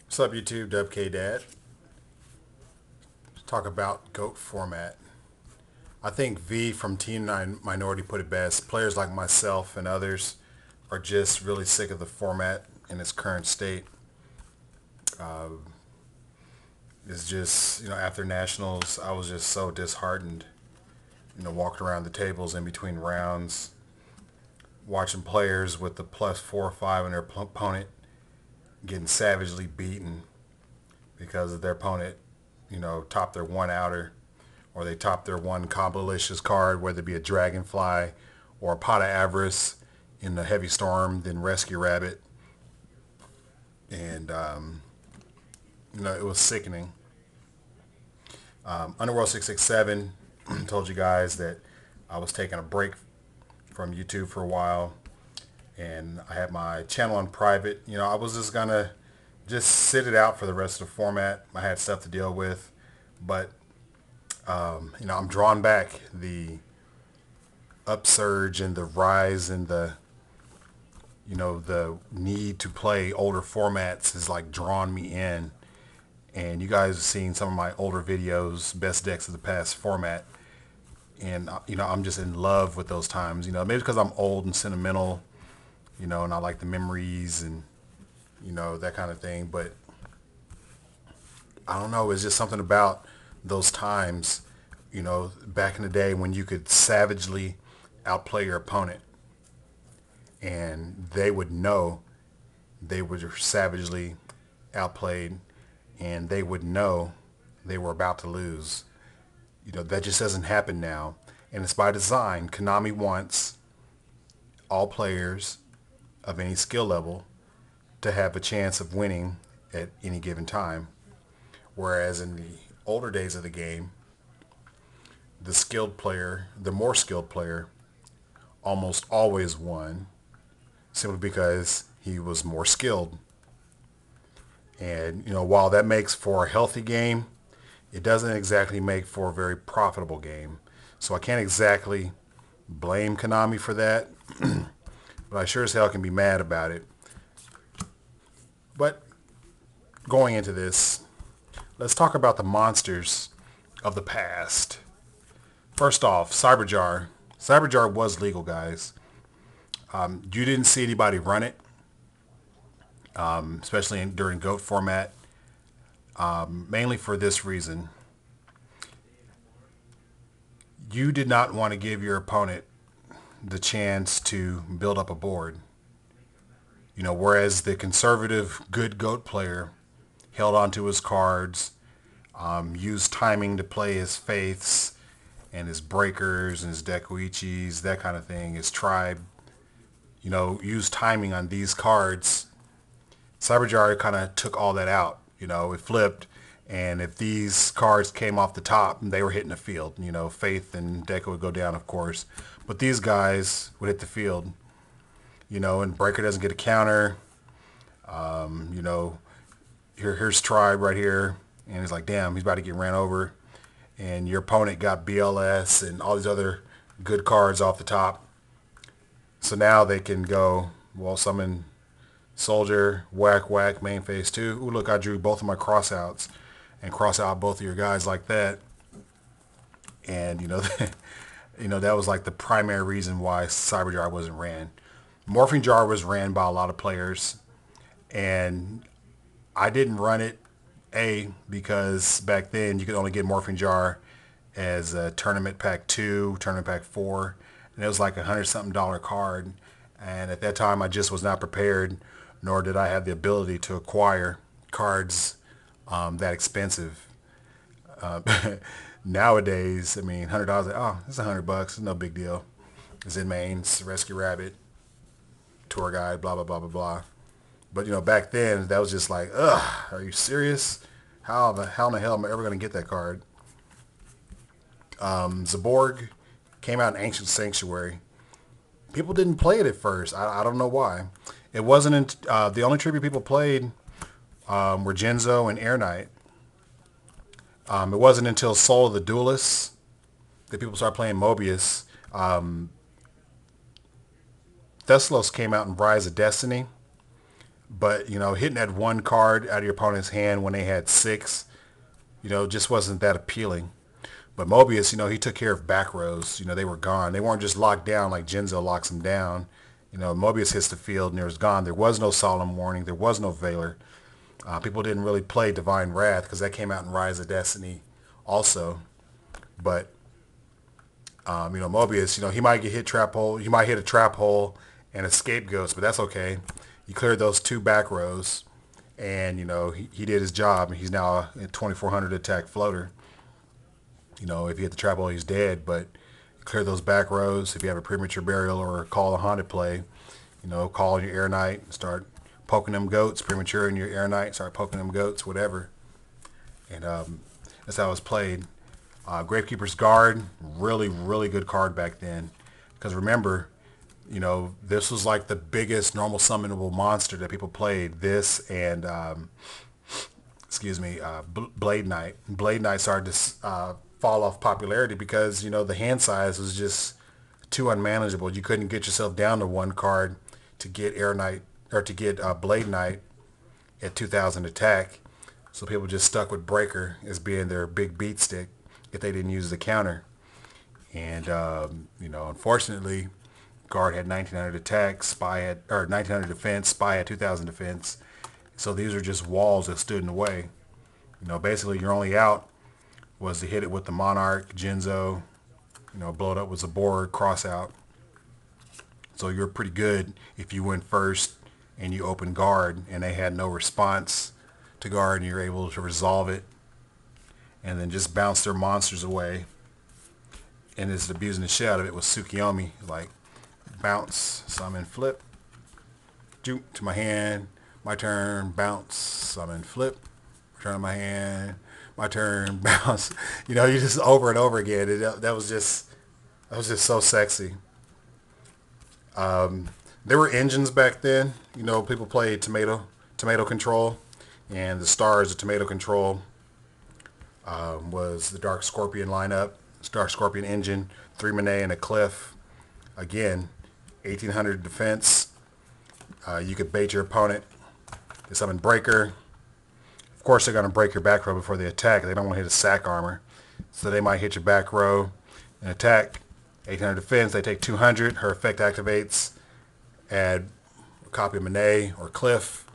What's up, YouTube? WK Dad. Let's talk about GOAT format. I think V from Team 9 Minority put it best. Players like myself and others are just really sick of the format in its current state. It's just, after Nationals, I was just so disheartened, walking around the tables in between rounds, watching players with the plus 4 or 5 on their opponent getting savagely beaten because their opponent, topped their one outer or they topped their one Combolicious card, whether it be a Dragonfly or a Pot of Avarice in the Heavy Storm, then Rescue Rabbit. And, it was sickening. Underworld 667 told you guys that I was taking a break from YouTube for a while and I had my channel on private. I was just going to just sit it out for the rest of the format. I had stuff to deal with, but I'm drawn back. The upsurge and the rise and the need to play older formats has like drawn me in. And you guys have seen some of my older videos, best decks of the past format. And, I'm just in love with those times, maybe because I'm old and sentimental, and I like the memories and, that kind of thing. But I don't know, it's just something about those times, back in the day when you could savagely outplay your opponent and they would know they were savagely outplayed and they would know they were about to lose. That just doesn't happen now. And it's by design. Konami wants all players of any skill level to have a chance of winning at any given time. Whereas in the older days of the game, the more skilled player, almost always won simply because he was more skilled. And, while that makes for a healthy game, it doesn't exactly make for a very profitable game. So I can't exactly blame Konami for that, but I sure as hell can be mad about it. But going into this, let's talk about the monsters of the past. First off, Cyberjar. Cyberjar was legal, guys. You didn't see anybody run it, especially during GOAT format, mainly for this reason. You did not want to give your opponent the chance to build up a board. Whereas the conservative good GOAT player held onto his cards, used timing to play his faiths and his breakers and his Dekuichis, that kind of thing, his tribe, used timing on these cards. Cyberjar kind of took all that out. It flipped, and if these cards came off the top, they were hitting the field. Faith and Deku would go down, of course, but these guys would hit the field. And Breaker doesn't get a counter. Here's Tribe right here, and he's like, damn, he's about to get ran over. And your opponent got BLS and all these other good cards off the top. So now they can go, well, summon Soldier, whack, whack, main phase 2. Ooh, look, I drew both of my crossouts and cross out both of your guys like that. And, that was like the primary reason why Cyberjar wasn't ran. Morphing Jar was ran by a lot of players, and I didn't run it, because back then you could only get Morphing Jar as a Tournament Pack 2, Tournament Pack 4, and it was like $100-something card. And at that time, I just was not prepared, nor did I have the ability to acquire cards that expensive. Uh, Nowadays, I mean, $100, oh, it's $100, it's no big deal. It's in mains, Rescue Rabbit, Tour Guide, blah, blah, blah, blah, blah. But, back then, that was just like, ugh, are you serious? How in the hell am I ever going to get that card? Zaborg came out in Ancient Sanctuary. People didn't play it at first. I don't know why. It wasn't the only tribute people played were Genzo and Air Knight. It wasn't until Soul of the Duelists that people started playing Mobius. Thessalos came out in Rise of Destiny. But, hitting that one card out of your opponent's hand when they had six, just wasn't that appealing. But Mobius, he took care of back rows. They were gone. They weren't just locked down like Jinzo locks them down. Mobius hits the field and it was gone. There was no Solemn Warning. There was no Valor. People didn't really play Divine Wrath because that came out in Rise of Destiny also. But, Mobius, he might get hit trap hole. He might hit a trap hole and a scapegoats, but that's okay. He cleared those two back rows and, he did his job. He's now a 2400 attack floater. If you hit the trap hole, he's dead, but clear those back rows. If you have a premature burial or call a haunted play, call in your Air Knight, start poking them goats, premature in your Air Knight, start poking them goats, whatever. And that's how it was played. Gravekeeper's Guard, really, really good card back then. Because remember, this was like the biggest normal summonable monster that people played. This and, Blade Knight. Blade Knight started to fall off popularity because, the hand size was just too unmanageable. You couldn't get yourself down to one card to get Air Knight, or to get Blade Knight at 2000 attack. So people just stuck with Breaker as being their big beat stick if they didn't use the counter. And, unfortunately, Guard had 1900 attack, Spy had, or 1900 defense, Spy had 2000 defense. So these are just walls that stood in the way. Basically your only out was to hit it with the Monarch, Jinzo, blow it up with Zabor, cross out. So you're pretty good if you went first and you open Guard and they had no response to Guard and you're able to resolve it and then just bounce their monsters away. And it's abusing the shit out of it with Tsukiyomi, like bounce, summon, flip, juke to my hand, my turn, bounce, summon, flip, return to my hand, my turn, bounce. You just over and over again. That was just so sexy. There were engines back then. People played Tomato Control, and the stars of Tomato Control was the Dark Scorpion lineup, Dark Scorpion engine, 3 Monet and a Cliff. Again, 1800 defense. You could bait your opponent. They summon Breaker. Of course, they're going to break your back row before they attack. They don't want to hit a sack armor. So they might hit your back row and attack. 800 defense, they take 200. Her effect activates. Add a copy of Monet or Cliff.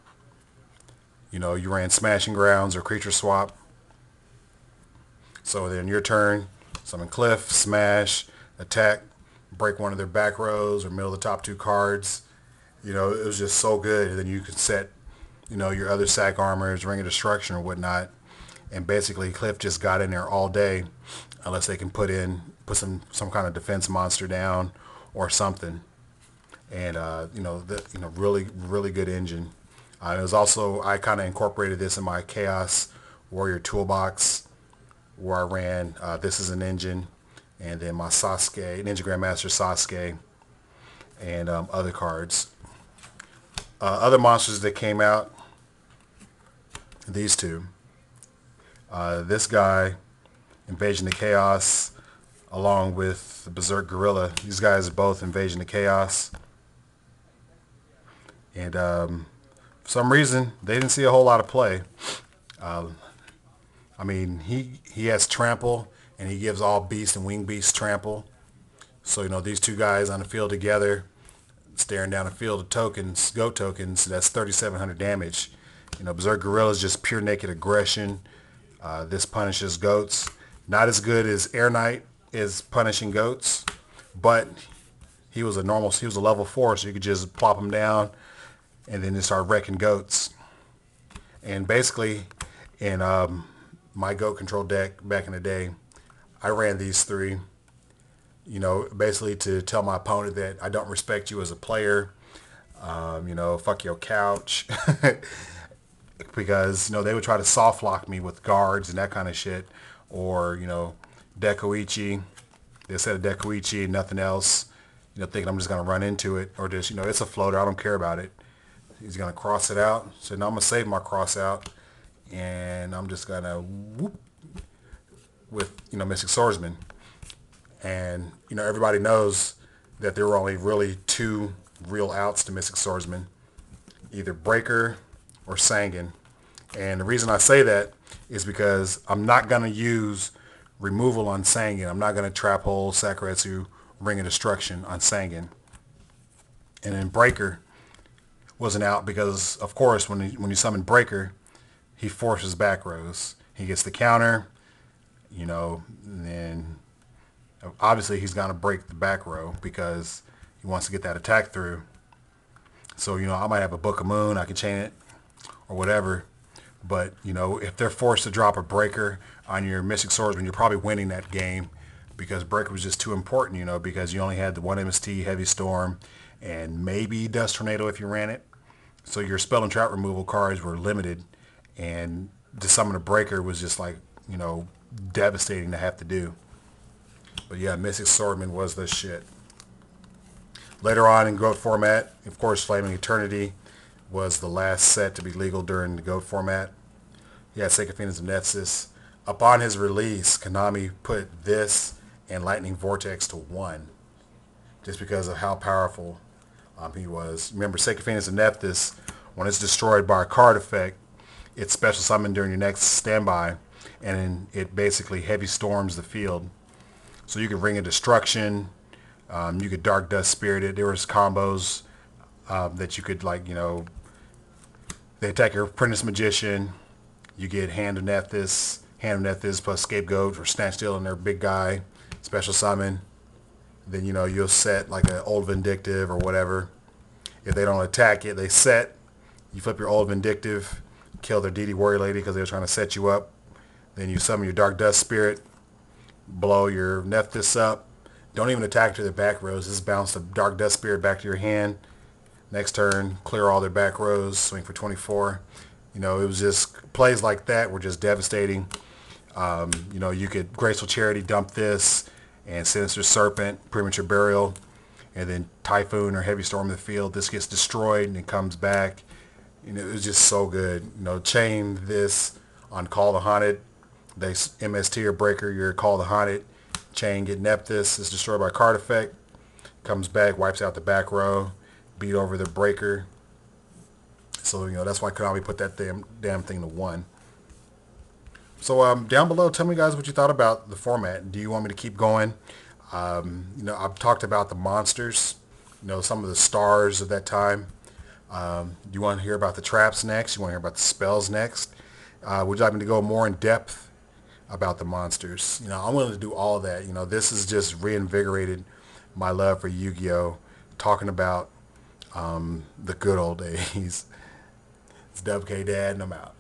You ran Smashing Grounds or Creature Swap. So then your turn, summon Cliff, smash, attack, break one of their back rows or middle the top two cards. It was just so good. And then you could set your other sack armors, Ring of Destruction or whatnot. And basically Cliff just got in there all day unless they can put some kind of defense monster down or something. And, really, really good engine. It was also, I kind of incorporated this in my Chaos Warrior toolbox where I ran This Is an Engine and then my Sasuke, Ninja Grandmaster Sasuke and other cards. Other monsters that came out, these two. This guy, Invasion of Chaos, along with the Berserk Gorilla. These guys are both Invasion of Chaos. And for some reason, they didn't see a whole lot of play. He has Trample, and he gives all Beast and Wing Beast Trample. So, these two guys on the field together, staring down a field of tokens, goat tokens, that's 3,700 damage. Berserk Gorilla is just pure naked aggression. This punishes goats. Not as good as Air Knight is punishing goats, but he was a level 4, so you could just plop him down and then just start wrecking goats. And basically, in my goat control deck back in the day, I ran these three, basically to tell my opponent that I don't respect you as a player, fuck your couch. Because, they would try to soft lock me with guards and that kind of shit. Or, Dekoichi. They said a Dekoichi, nothing else. Thinking I'm just going to run into it. Or just, it's a floater. I don't care about it. He's going to cross it out. So now I'm going to save my cross out. And I'm just going to whoop with, Mystic Swordsman. And, everybody knows that there were only really 2 real outs to Mystic Swordsman. either Breaker or Sangan. And the reason I say that is because I'm not going to use removal on Sangan. I'm not going to trap hole Sakuretsu Ring of Destruction on Sangan. And then Breaker wasn't out because, of course, when you summon Breaker, he forces back rows. He gets the counter, you know, and then obviously he's going to break the back row because he wants to get that attack through. So, you know, I might have a Book of Moon, I can chain it or whatever. But, you know, if they're forced to drop a Breaker on your Mystic Swordsman, you're probably winning that game because Breaker was just too important, you know, because you only had the one MST, Heavy Storm, and maybe Dust Tornado if you ran it. So your spell and trap removal cards were limited, and to summon a Breaker was just like, you know, devastating to have to do. But yeah, Mystic Swordsman was the shit. Later on in GOAT format, of course, Flaming Eternity was the last set to be legal during the GOAT format. He had Sacred Phoenix of Nethys. Upon his release, Konami put this and Lightning Vortex to 1 just because of how powerful he was. Remember, Sacred Phoenix of Nethys, when it's destroyed by a card effect, it's special summoned during your next standby, and it basically heavy storms the field. So you could Ring of Destruction, you could Dark Dust Spirit it. There was combos that you could, like, you know, they attack your Apprentice Magician, you get Hand of Nethys plus Scapegoat or Snatch Steal on their big guy, special summon. Then, you know, you'll set like an Old Vindictive or whatever. If they don't attack it, they set. You flip your Old Vindictive, kill their DD Warrior Lady because they were trying to set you up. Then you summon your Dark Dust Spirit, blow your Nethys up. Don't even attack to their back rows. Just bounce the Dark Dust Spirit back to your hand. Next turn, clear all their back rows, swing for 24. You know, it was just plays like that were just devastating. You know, you could Graceful Charity dump this and Sinister Serpent, Premature Burial, and then Typhoon or Heavy Storm the field. This gets destroyed and it comes back. You know, it was just so good. You know, chain this on Call the Haunted. They MST or Breaker, your Call the Haunted. Chain, get Nethys, is destroyed by card effect. Comes back, wipes out the back row, beat over the Breaker. So, you know, that's why Konami put that damn thing to 1. So down below, tell me guys what you thought about the format. Do you want me to keep going? You know, I've talked about the monsters, you know, some of the stars of that time. Do you want to hear about the traps next? You want to hear about the spells next? Would you like me to go more in depth about the monsters? You know, I'm willing to do all that. You know, this has just reinvigorated my love for Yu-Gi-Oh! Talking about the good old days. It's WK Dad, and I'm out.